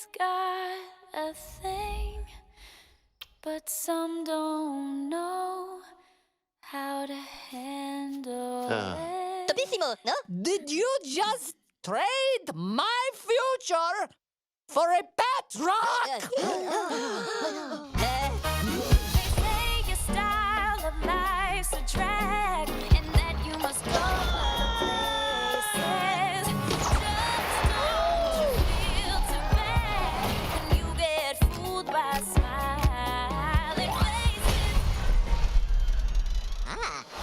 Everybody's got a thing, but some don't know how to handle it. Topissimo, no? Did you just trade my future for a pet rock? They say your style of life's a drag, and that you must go other places. Just don't feel too bad when you get fooled by smiling faces.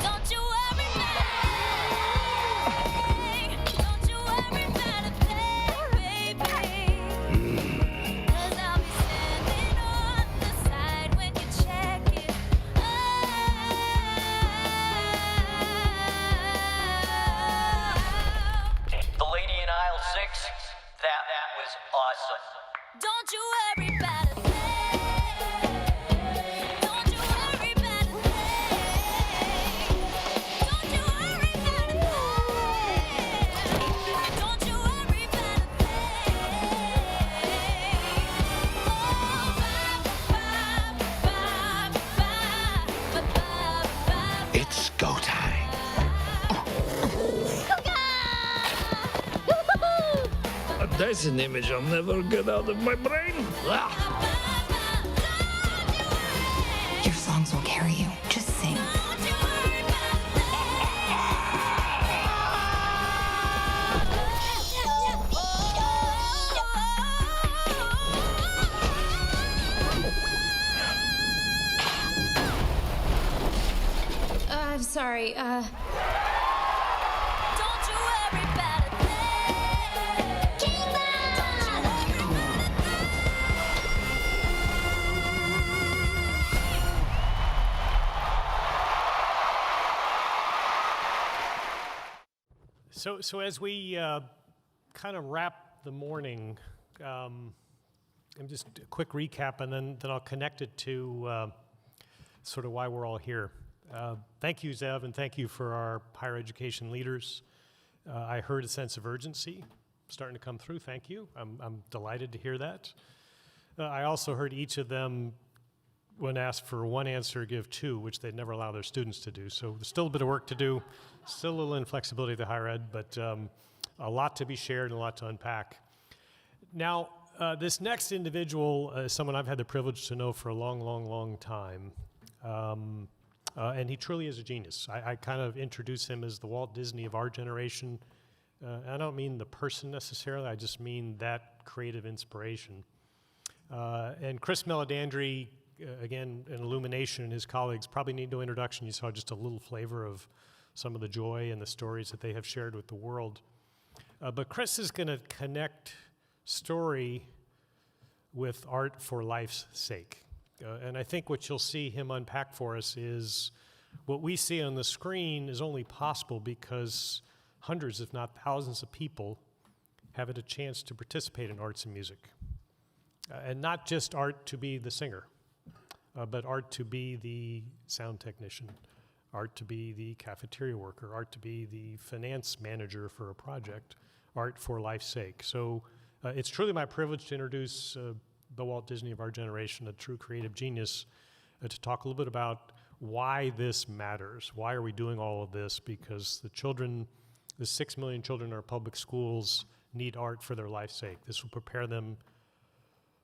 Don't you worry about don't you worry about a thing, baby. 'Cause I'll be standing on the side when you check it out. The lady in aisle 6, that was awesome. Don't you worry about a thing. Don't you worry about a thing. Don't you worry about a thing. Don't you worry about a thing. It's go time. That's an image I'll never get out of my brain. Ah. Your songs will carry you. Just sing. I'm sorry, Don't you worry about a thing. Don't you worry about a So as we kind of wrap the morning, and just a quick recap, and then I'll connect it to sort of why we're all here. Thank you, Zev, and thank you for our higher education leaders. I heard a sense of urgency starting to come through. Thank you. I'm delighted to hear that. I also heard each of them, when asked for one answer, give two, which they'd never allow their students to do. So there's still a bit of work to do, still a little inflexibility to higher ed, but a lot to be shared and a lot to unpack. Now, this next individual is someone I've had the privilege to know for a long, long, long time. And he truly is a genius. I kind of introduce him as the Walt Disney of our generation. I don't mean the person necessarily, I just mean that creative inspiration. And Chris Meledandri, again, an illumination, and his colleagues probably need no introduction. You saw just a little flavor of some of the joy and the stories that they have shared with the world. But Chris is going to connect story with art for life's sake. And I think what you'll see him unpack for us is what we see on the screen is only possible because hundreds, if not thousands of people have had a chance to participate in arts and music. And not just art to be the singer, but art to be the sound technician, art to be the cafeteria worker, art to be the finance manager for a project, art for life's sake. So it's truly my privilege to introduce the Walt Disney of our generation, a true creative genius, to talk a little bit about why this matters. Why are we doing all of this? Because the children, the 6 million children in our public schools need art for their life's sake. This will prepare them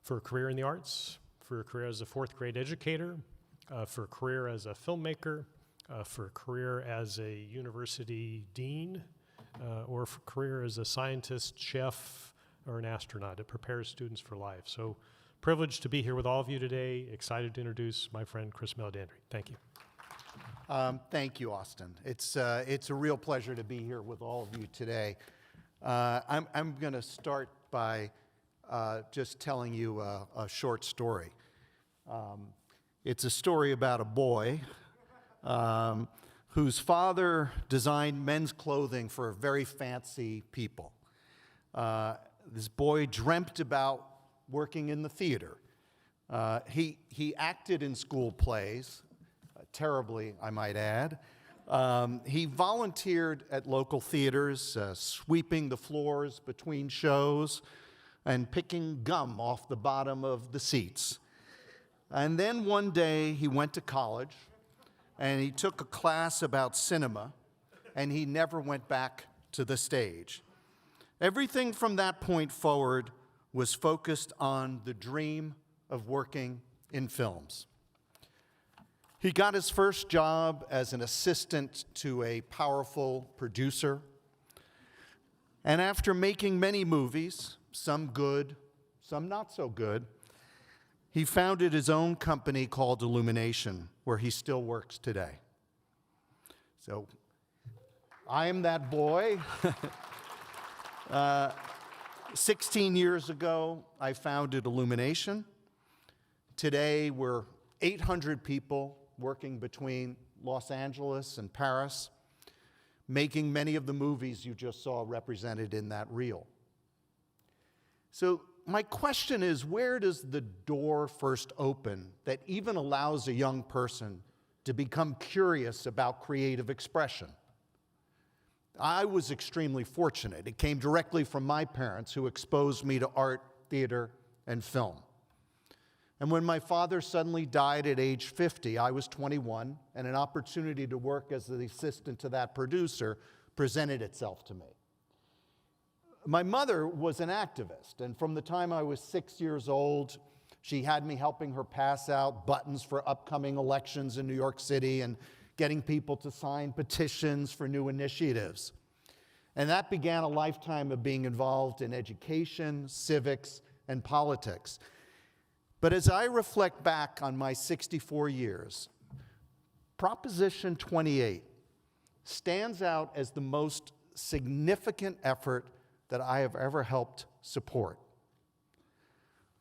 for a career in the arts, for a career as a fourth grade educator, for a career as a filmmaker, for a career as a university dean, or for a career as a scientist, chef, or an astronaut. It prepares students for life. So privileged to be here with all of you today. Excited to introduce my friend Chris Meledandri. Thank you. Thank you, Austin. It's a real pleasure to be here with all of you today. I'm going to start by just telling you a short story. It's a story about a boy whose father designed men's clothing for very fancy people. This boy dreamt about working in the theater. He acted in school plays, terribly, I might add. He volunteered at local theaters, sweeping the floors between shows. and picking gum off the bottom of the seats. And then one day he went to college and he took a class about cinema, and he never went back to the stage. Everything from that point forward was focused on the dream of working in films. He got his first job as an assistant to a powerful producer. And after making many movies, some good, some not so good, he founded his own company called Illumination, where he still works today. So I am that boy. 16 years ago, I founded Illumination. Today, we're 800 people working between Los Angeles and Paris, making many of the movies you just saw represented in that reel. So my question is, where does the door first open that even allows a young person to become curious about creative expression? I was extremely fortunate. It came directly from my parents, who exposed me to art, theater, and film. And when my father suddenly died at age 50, I was 21, and an opportunity to work as the assistant to that producer presented itself to me. My mother was an activist, and from the time I was 6 years old, she had me helping her pass out buttons for upcoming elections in New York City and getting people to sign petitions for new initiatives. And that began a lifetime of being involved in education, civics, and politics. But as I reflect back on my 64 years, Proposition 28 stands out as the most significant effort that I have ever helped support.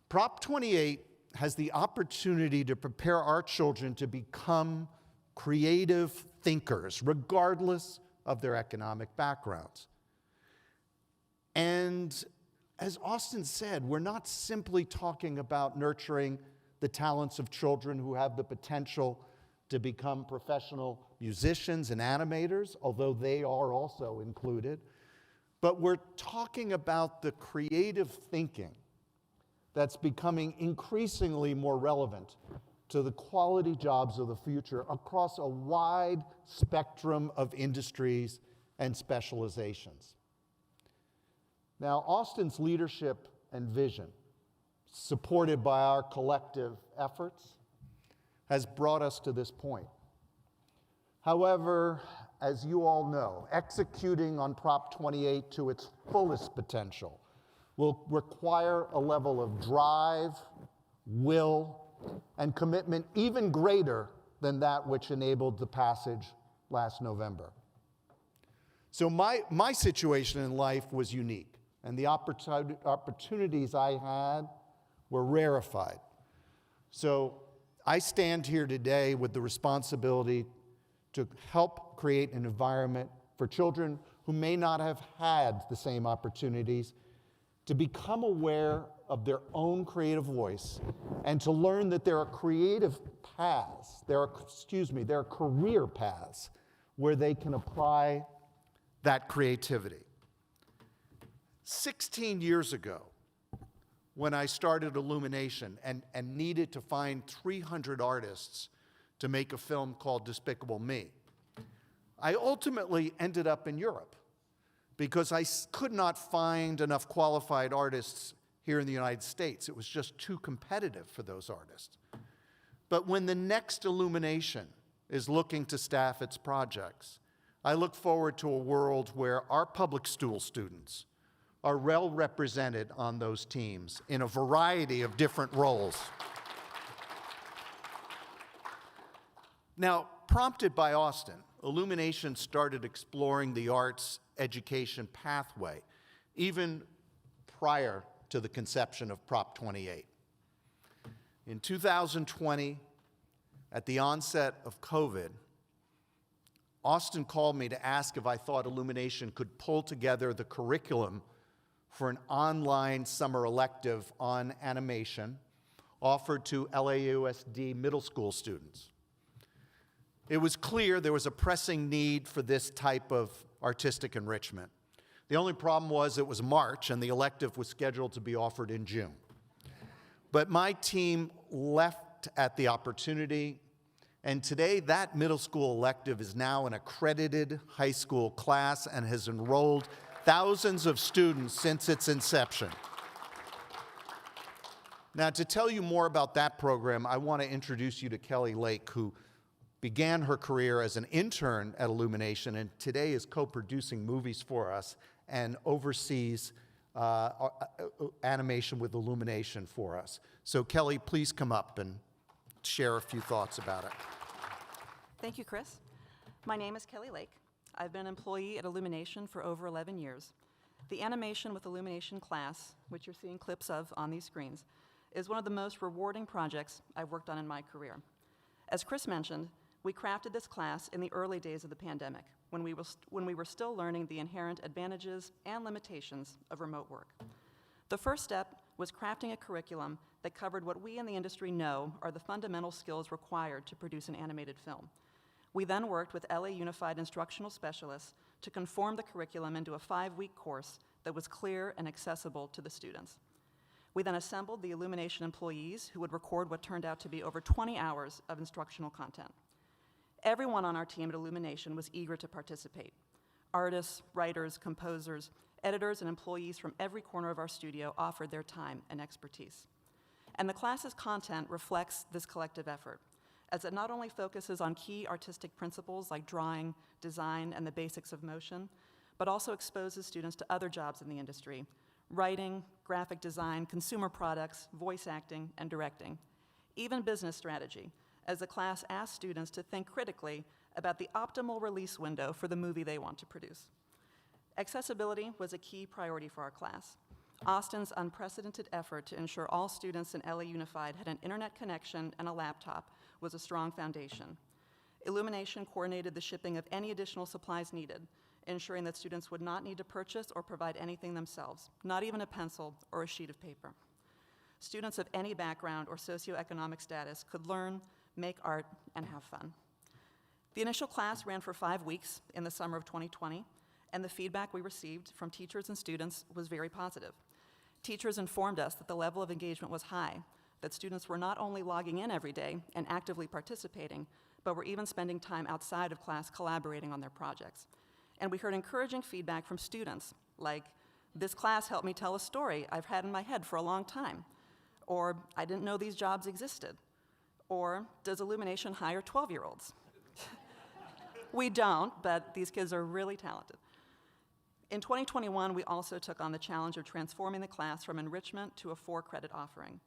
Prop 28 has the opportunity to prepare our children to become creative thinkers, regardless of their economic backgrounds. And as Austin said, we're not simply talking about nurturing the talents of children who have the potential to become professional musicians and animators, although they are also included, but we're talking about the creative thinking that's becoming increasingly more relevant to the quality jobs of the future across a wide spectrum of industries and specializations. Now, Austin's leadership and vision, supported by our collective efforts, has brought us to this point. However, as you all know, executing on Prop 28 to its fullest potential will require a level of drive, will, and commitment even greater than that which enabled the passage last November. So my situation in life was unique, and the opportunities I had were rarefied. So I stand here today with the responsibility to help create an environment for children who may not have had the same opportunities to become aware of their own creative voice and to learn that there are creative paths, there are career paths where they can apply that creativity. 16 years ago, when I started Illumination and needed to find 300 artists to make a film called Despicable Me, I ultimately ended up in Europe because I could not find enough qualified artists here in the United States. It was just too competitive for those artists. But when the next Illumination is looking to staff its projects, I look forward to a world where our public school students are well represented on those teams in a variety of different roles. Now, prompted by Austin, Illumination started exploring the arts education pathway, even prior to the conception of Prop 28. In 2020, at the onset of COVID, Austin called me to ask if I thought Illumination could pull together the curriculum for an online summer elective on animation offered to LAUSD middle school students. It was clear there was a pressing need for this type of artistic enrichment. The only problem was it was March and the elective was scheduled to be offered in June. But my team leapt at the opportunity, and today that middle school elective is now an accredited high school class and has enrolled thousands of students since its inception. Now, to tell you more about that program, I want to introduce you to Kelly Lake, who began her career as an intern at Illumination and today is co-producing movies for us and oversees animation with Illumination for us. So Kelly, please come up and share a few thoughts about it. Thank you, Chris. My name is Kelly Lake. I've been an employee at Illumination for over 11 years. The Animation with Illumination class, which you're seeing clips of on these screens, is one of the most rewarding projects I've worked on in my career. As Chris mentioned, we crafted this class in the early days of the pandemic, when we were still learning the inherent advantages and limitations of remote work. The first step was crafting a curriculum that covered what we in the industry know are the fundamental skills required to produce an animated film. We then worked with LA Unified instructional specialists to conform the curriculum into a 5-week course that was clear and accessible to the students. We then assembled the Illumination employees who would record what turned out to be over 20 hours of instructional content. Everyone on our team at Illumination was eager to participate. Artists, writers, composers, editors, and employees from every corner of our studio offered their time and expertise. And the class's content reflects this collective effort, as it not only focuses on key artistic principles like drawing, design, and the basics of motion, but also exposes students to other jobs in the industry: writing, graphic design, consumer products, voice acting, and directing, even business strategy, as the class asks students to think critically about the optimal release window for the movie they want to produce. Accessibility was a key priority for our class. Austin's unprecedented effort to ensure all students in LA Unified had an internet connection and a laptop was a strong foundation. Illumination coordinated the shipping of any additional supplies needed, ensuring that students would not need to purchase or provide anything themselves, not even a pencil or a sheet of paper. Students of any background or socioeconomic status could learn, make art, and have fun. The initial class ran for 5 weeks in the summer of 2020, and the feedback we received from teachers and students was very positive. Teachers informed us that the level of engagement was high, that students were not only logging in every day and actively participating, but were even spending time outside of class collaborating on their projects. And we heard encouraging feedback from students, like, "This class helped me tell a story I've had in my head for a long time," or "I didn't know these jobs existed," or "Does Illumination hire 12-year-olds?" We don't, but these kids are really talented. In 2021, we also took on the challenge of transforming the class from enrichment to a 4-credit offering.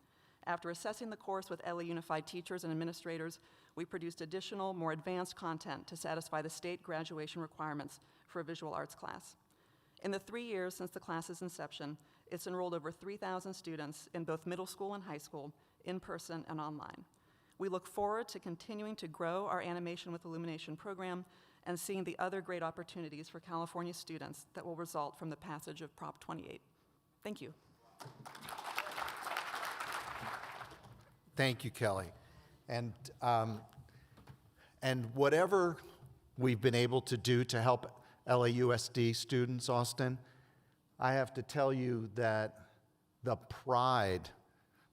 After assessing the course with LA Unified teachers and administrators, we produced additional, more advanced content to satisfy the state graduation requirements for a visual arts class. In the 3 years since the class's inception, it's enrolled over 3,000 students in both middle school and high school, in person and online. We look forward to continuing to grow our Animation with Illumination program and seeing the other great opportunities for California students that will result from the passage of Prop 28. Thank you. Thank you, Kelly. And whatever we've been able to do to help LAUSD students, Austin, I have to tell you that the pride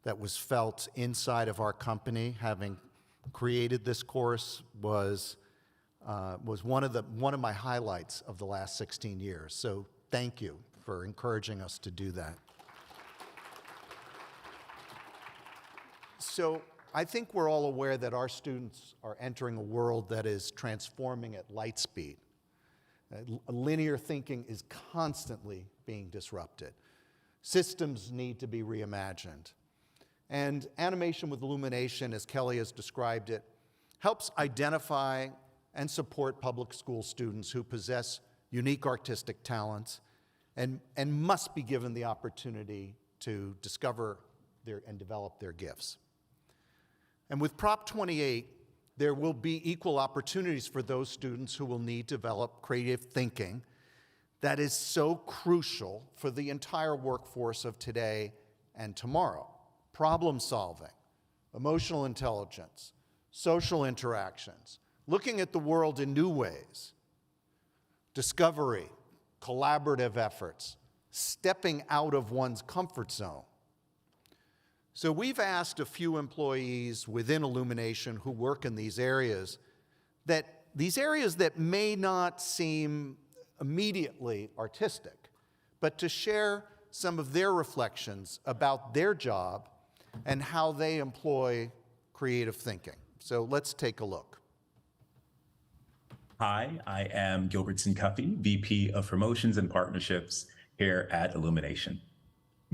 that was felt inside of our company, having created this course, was one of my highlights of the last 16 years. So thank you for encouraging us to do that. So I think we're all aware that our students are entering a world that is transforming at light speed. Linear thinking is constantly being disrupted. Systems need to be reimagined. And Animation with Illumination, as Kelly has described it, helps identify and support public school students who possess unique artistic talents and must be given the opportunity to discover and develop their gifts. And with Prop 28, there will be equal opportunities for those students who will need to develop creative thinking that is so crucial for the entire workforce of today and tomorrow. Problem solving, emotional intelligence, social interactions, looking at the world in new ways, discovery, collaborative efforts, stepping out of one's comfort zone. So we've asked a few employees within Illumination who work in these areas that may not seem immediately artistic, but to share some of their reflections about their job and how they employ creative thinking. So let's take a look. Hi, I am Gilbertson Cuffey, VP of Promotions and Partnerships here at Illumination.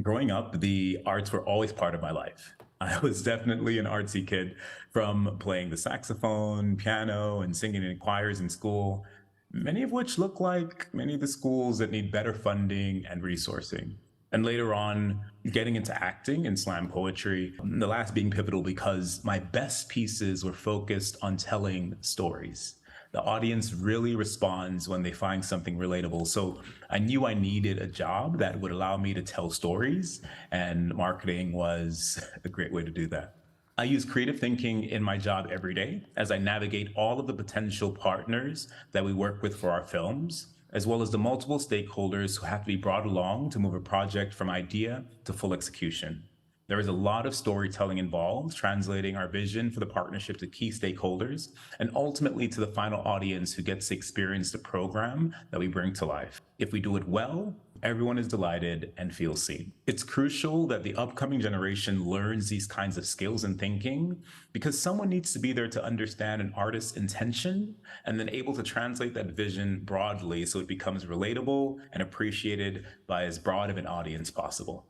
Growing up, the arts were always part of my life. I was definitely an artsy kid, from playing the saxophone, piano, and singing in choirs in school, many of which look like many of the schools that need better funding and resourcing. And later on, getting into acting and slam poetry, the last being pivotal because my best pieces were focused on telling stories. The audience really responds when they find something relatable. So I knew I needed a job that would allow me to tell stories, and marketing was a great way to do that. I use creative thinking in my job every day as I navigate all of the potential partners that we work with for our films, as well as the multiple stakeholders who have to be brought along to move a project from idea to full execution. There is a lot of storytelling involved, translating our vision for the partnership to key stakeholders, and ultimately to the final audience who gets to experience the program that we bring to life. If we do it well, everyone is delighted and feels seen. It's crucial that the upcoming generation learns these kinds of skills and thinking, because someone needs to be there to understand an artist's intention and then able to translate that vision broadly so it becomes relatable and appreciated by as broad of an audience possible.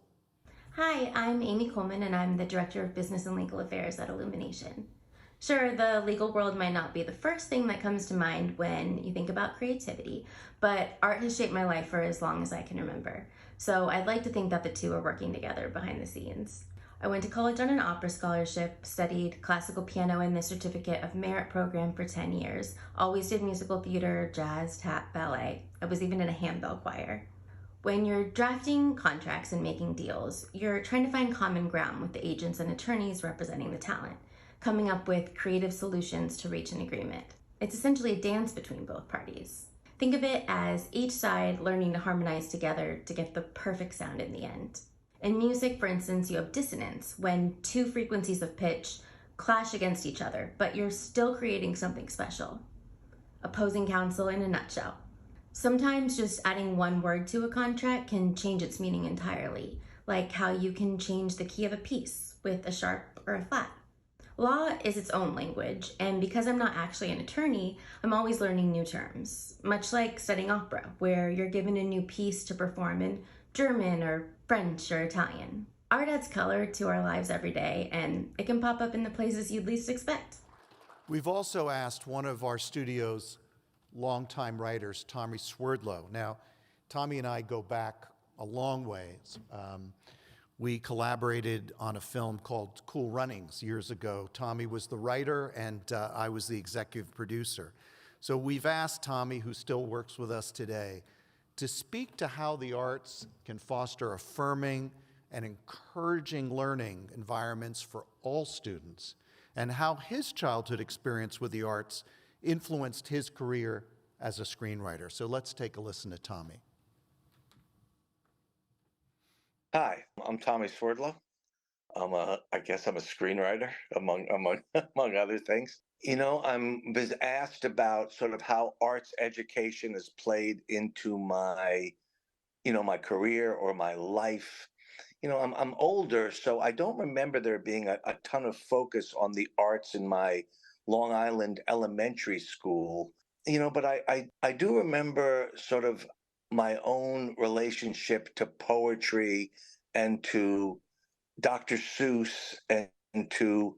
Hi, I'm Amy Coleman, and I'm the Director of Business and Legal Affairs at Illumination. Sure, the legal world might not be the first thing that comes to mind when you think about creativity, but art has shaped my life for as long as I can remember. So I'd like to think that the two are working together behind the scenes. I went to college on an opera scholarship, studied classical piano in the Certificate of Merit program for 10 years, always did musical theater, jazz, tap, ballet. I was even in a handbell choir. When you're drafting contracts and making deals, you're trying to find common ground with the agents and attorneys representing the talent, coming up with creative solutions to reach an agreement. It's essentially a dance between both parties. Think of it as each side learning to harmonize together to get the perfect sound in the end. In music, for instance, you have dissonance, when two frequencies of pitch clash against each other, but you're still creating something special. Opposing counsel in a nutshell. Sometimes just adding one word to a contract can change its meaning entirely, like how you can change the key of a piece with a sharp or a flat. Law is its own language, and because I'm not actually an attorney, I'm always learning new terms, much like studying opera, where you're given a new piece to perform in German or French or Italian. Art adds color to our lives every day, and it can pop up in the places you'd least expect. We've also asked one of our studio's longtime writers, Tommy Swerdlow. Now, Tommy and I go back a long ways. We collaborated on a film called Cool Runnings years ago. Tommy was the writer, and I was the executive producer. So we've asked Tommy, who still works with us today, to speak to how the arts can foster affirming and encouraging learning environments for all students, and how his childhood experience with the arts influenced his career as a screenwriter. So let's take a listen to Tommy. Hi, I'm Tommy Swerdlow. I guess I'm a screenwriter among among other things. You know, was asked about sort of how arts education has played into my, my career or my life. I'm older, so I don't remember there being a ton of focus on the arts in my Long Island elementary school, but I do remember sort of my own relationship to poetry and to Dr. Seuss and to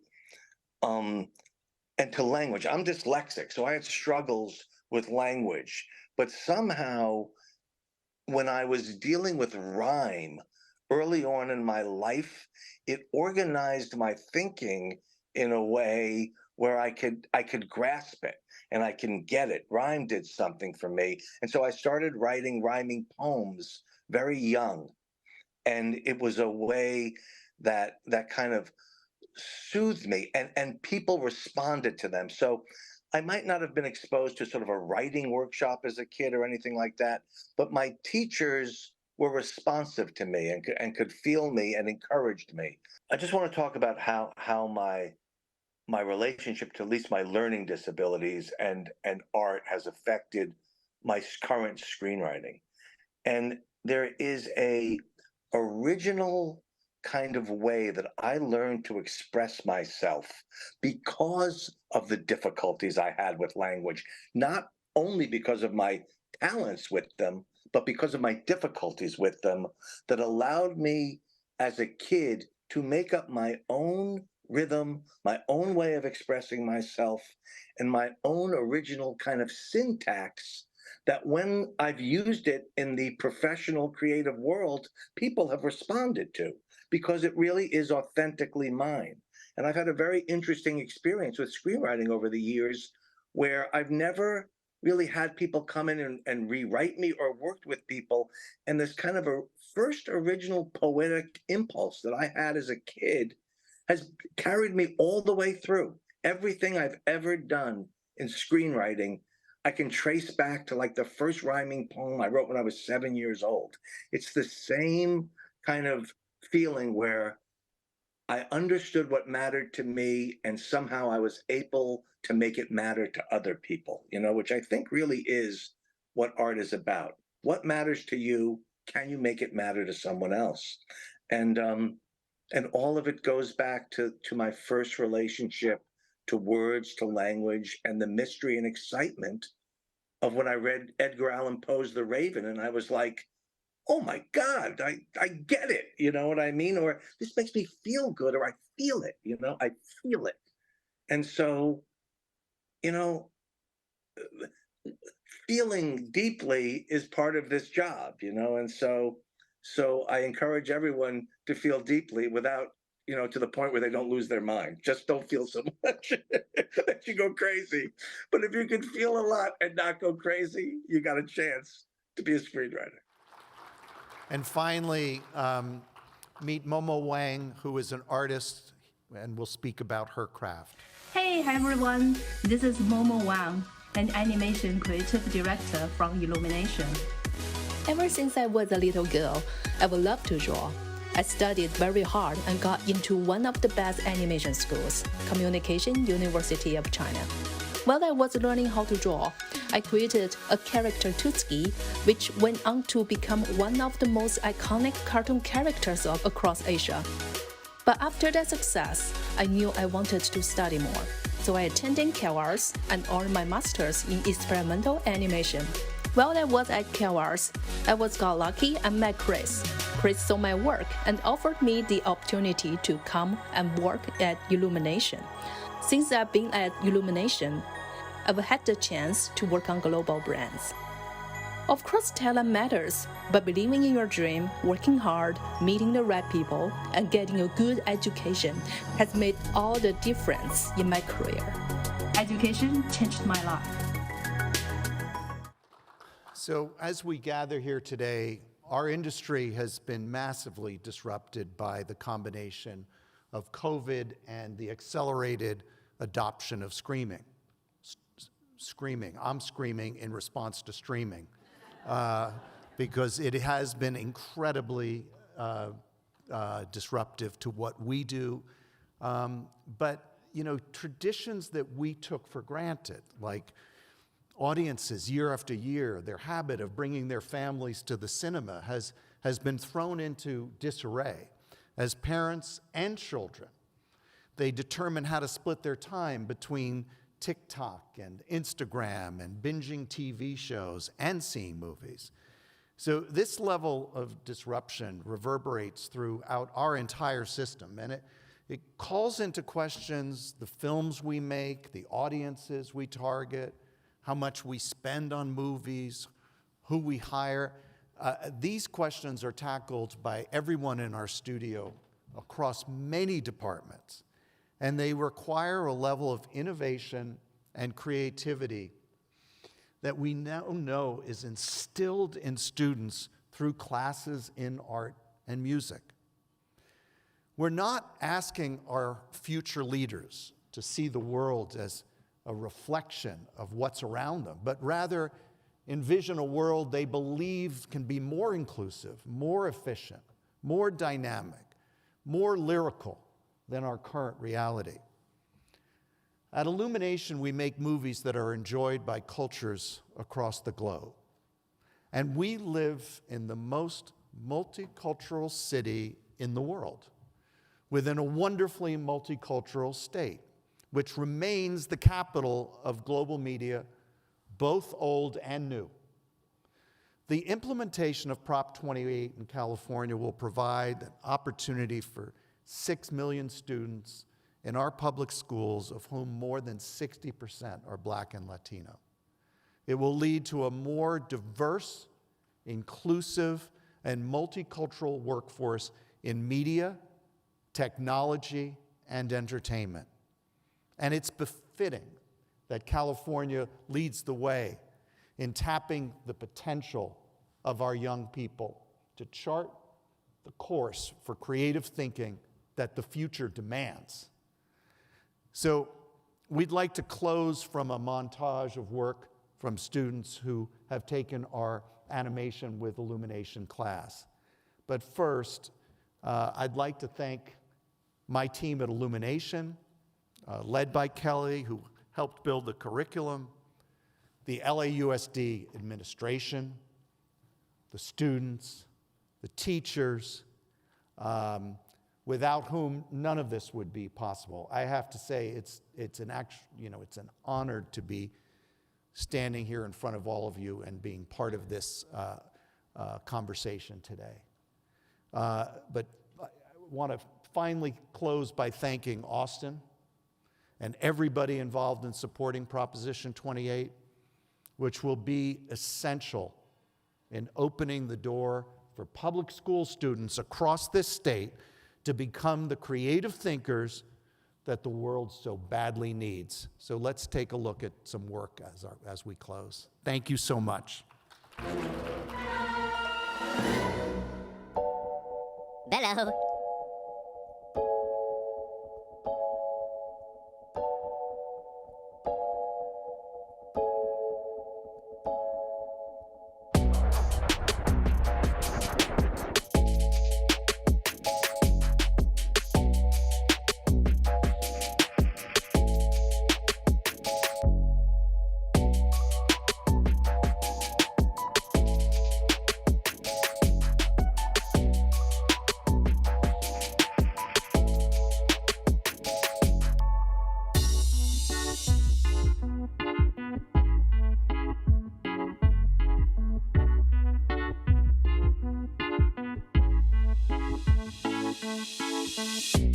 language. I'm dyslexic, so I had struggles with language, but somehow when I was dealing with rhyme early on in my life, it organized my thinking in a way where I could grasp it and I can get it. Rhyme did something for me. And so I started writing rhyming poems very young. And it was a way that kind of soothed me, and people responded to them. So I might not have been exposed to sort of a writing workshop as a kid or anything like that, but my teachers were responsive to me and could feel me and encouraged me. I just want to talk about how my relationship to at least my learning disabilities and art has affected my current screenwriting. And there is a original kind of way that I learned to express myself because of the difficulties I had with language, not only because of my talents with them, but because of my difficulties with them, that allowed me as a kid to make up my own rhythm, my own way of expressing myself, and my own original kind of syntax that when I've used it in the professional creative world, people have responded to because it really is authentically mine. And I've had a very interesting experience with screenwriting over the years where I've never really had people come in and rewrite me or worked with people. And this kind of a first original poetic impulse that I had as a kid has carried me all the way through. Everything I've ever done in screenwriting, I can trace back to like the first rhyming poem I wrote when I was 7 years old. It's the same kind of feeling where I understood what mattered to me and somehow I was able to make it matter to other people, which I think really is what art is about. What matters to you? Can you make it matter to someone else? And all of it goes back to my first relationship to words, to language, and the mystery and excitement of when I read Edgar Allan Poe's The Raven, and I was like, oh my God, I get it, you know what I mean? Or this makes me feel good, or I feel it, I feel it. And so, feeling deeply is part of this job, and so I encourage everyone to feel deeply without, to the point where they don't lose their mind. Just don't feel so much that you go crazy. But if you can feel a lot and not go crazy, you got a chance to be a screenwriter. And finally, meet Momo Wang, who is an artist, and will speak about her craft. Hey everyone, this is Momo Wang, an animation creative director from Illumination. Ever since I was a little girl, I would love to draw. I studied very hard and got into one of the best animation schools, Communication University of China. While I was learning how to draw, I created a character Tutski, which went on to become one of the most iconic cartoon characters across Asia. But after that success, I knew I wanted to study more. So I attended CalArts and earned my master's in experimental animation. While I was at CalArts, I got lucky and met Chris. Chris saw my work and offered me the opportunity to come and work at Illumination. Since I've been at Illumination, I've had the chance to work on global brands. Of course, talent matters, but believing in your dream, working hard, meeting the right people, and getting a good education has made all the difference in my career. Education changed my life. So as we gather here today, our industry has been massively disrupted by the combination of COVID and the accelerated adoption of screaming. I'm screaming in response to streaming because it has been incredibly disruptive to what we do. But, traditions that we took for granted, like audiences year after year, their habit of bringing their families to the cinema has been thrown into disarray as parents and children. They determine how to split their time between TikTok and Instagram and binging TV shows and seeing movies. So this level of disruption reverberates throughout our entire system, and it calls into questions the films we make, the audiences we target, how much we spend on movies, who we hire. These questions are tackled by everyone in our studio across many departments, and they require a level of innovation and creativity that we now know is instilled in students through classes in art and music. We're not asking our future leaders to see the world as a reflection of what's around them, but rather envision a world they believe can be more inclusive, more efficient, more dynamic, more lyrical than our current reality. At Illumination, we make movies that are enjoyed by cultures across the globe. And we live in the most multicultural city in the world, within a wonderfully multicultural state, which remains the capital of global media, both old and new. The implementation of Prop 28 in California will provide an opportunity for 6 million students in our public schools, of whom more than 60% are Black and Latino. It will lead to a more diverse, inclusive, and multicultural workforce in media, technology, and entertainment. And it's befitting that California leads the way in tapping the potential of our young people to chart the course for creative thinking that the future demands. So we'd like to close from a montage of work from students who have taken our Animation with Illumination class. But first, I'd like to thank my team at Illumination, led by Kelly, who helped build the curriculum, the LAUSD administration, the students, the teachers, without whom none of this would be possible. I have to say, it's an honor to be standing here in front of all of you and being part of this conversation today. But I want to finally close by thanking Austin and everybody involved in supporting Proposition 28, which will be essential in opening the door for public school students across this state to become the creative thinkers that the world so badly needs. So let's take a look at some work as we close. Thank you so much. Hello. Thank you.